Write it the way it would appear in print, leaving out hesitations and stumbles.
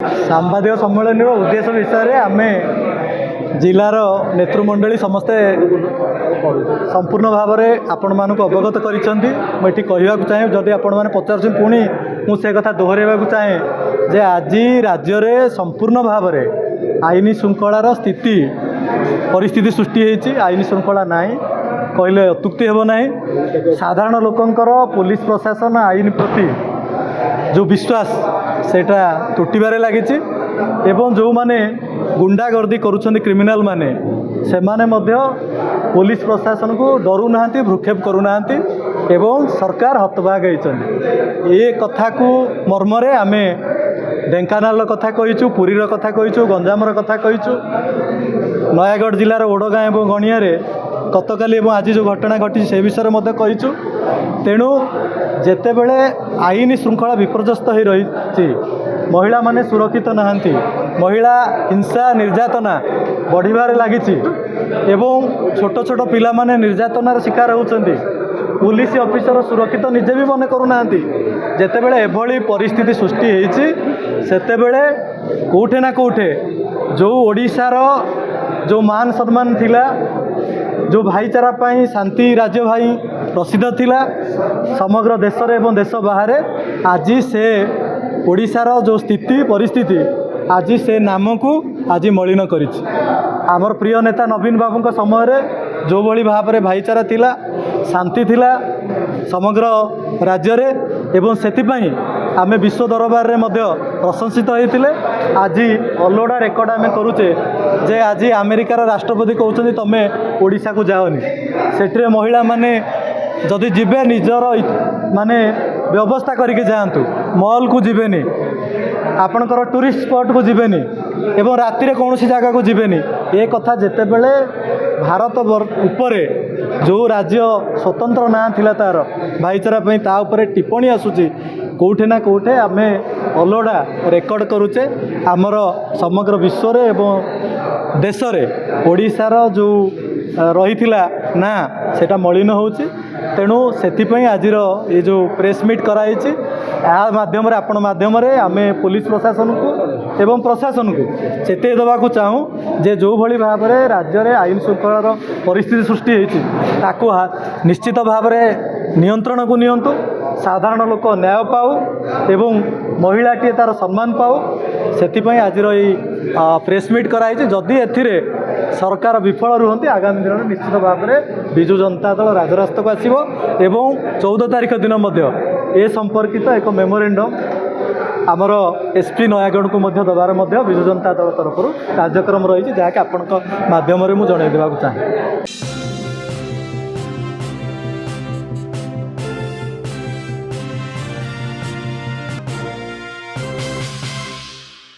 सांबादिक सम्मेलन उद्देश्य विषय आम जिलार नेतृमंडली समस्ते संपूर्ण भाव में आपण मानक अवगत कर चाहे जदि आपण मैंने पचार पुणी मुझे कथा दोहराइबा चाहे जे आज राज्य में संपूर्ण भाव में आईन श्रृंखलार स्थिति परिस्थिति सृष्टि होती आईन श्रृंखला नाई कहले अत्युक्ति हेब ना साधारण लोकंकर पुलिस प्रशासन आईन प्रति जो विश्वास सेटा तुटिबारे लागिछि एवं जो माने गुंडागर्दी करुछन्ति क्रिमिनाल माने से माने मध्य पुलिस प्रशासन को डरू नाहांती भ्रुक्षेप करू नाहांती एवं सरकार हतभाग होइछन्ति ए कथा को मर्मरे आमे ढेंकानाल कथा कहिछु पुरीर कथा कहिछु गंजामर कथा कहिछु नयागढ़ जिलार ओडगाँ एवं गणिया गतकाली एवं आज जो घटना घटी से विषय में कहीचु तेणु जेतेबेले आईन श्रृंखला विपर्यस्त हो रही महिला माने सुरक्षित नहांती महिला हिंसा निर्यातना बढ़िबारे लागिछि एवं छोट छोट पिला माने निर्यातनार शिकार होउछन्ति पुलिस ऑफिसर सुरक्षित निजे भी मन करूना जेतेबेले एभली परिस्थिति सृष्टि होइछि सेतेबेले कोठे ना कोठे जो ओडिशार जो मान सम्मान थिला जो भाईचारा पाई शांति राज्य भाई प्रसिद्ध थिला समग्र देश एवं देश बाहर आज से ओडिशार जो स्थिति परिस्थिति आज से नाम को आज मलिन करिछि आमर प्रिय नेता नवीन बाबू समय जो भली भाव में भाईचारा थिला शांति थिला समग्र राज्य रे एवं सेतिपाई आमे विश्व दरबार रे मध्य प्रशंसित होते आज अलोड़ा रेकर्ड आम करुचे जे आज अमेरिकार राष्ट्रपति कहते तमें ओडिशा को जाओनी सेठरे महिला माने जदि जीवे निजर माने व्यवस्था करके जातु मॉल को जीवेनी आपणकर टूरिस्ट स्पॉट को जीवेनी एवं राति रे कौन सी जगह को जीवेनी ये कथा जेतेबेले भारत उपरे जो राज्य स्वतंत्र ना थिला तार भाईचारा पई ता उपरे टिप्पणी आसुची कोठे ना कोठे आमे अलोड़ा रेकर्ड करुचे आमर समग्र विश्व रे एवं देश रे ओडिशार जो रही ना सेटा मलिन होउची तेणु से आज ये जो प्रेस मीट कराई माध्यम आपण माध्यम आमे पुलिस प्रशासन को एवं प्रशासन को चेते देवाक चाहूँ जे जो भली भाव में राज्य में आईन श्रृंखलार परिस्थिति सृष्टि होती निश्चित भाव में नियंत्रण को नियंतु साधारण लोक न्याय पाऊ एवं महिलाटी तार सम्मान पाऊ से आज प्रेस मीट कराई जदि एथिरे सरकार विफल रुहंती आगामी दिन में निश्चित भाव में विजु जनता दल राजरास्ता को आसिबो एवं 14 तारिख दिन मध्य ए संपर्कित एक मेमोरेंडम आमर एसपी नयागढ़ को मध्य दबार मध्य विजु जनता दल तरफ कार्यक्रम रही जहाँकि आपण माध्यम मुझे जनई देवाक चाहे।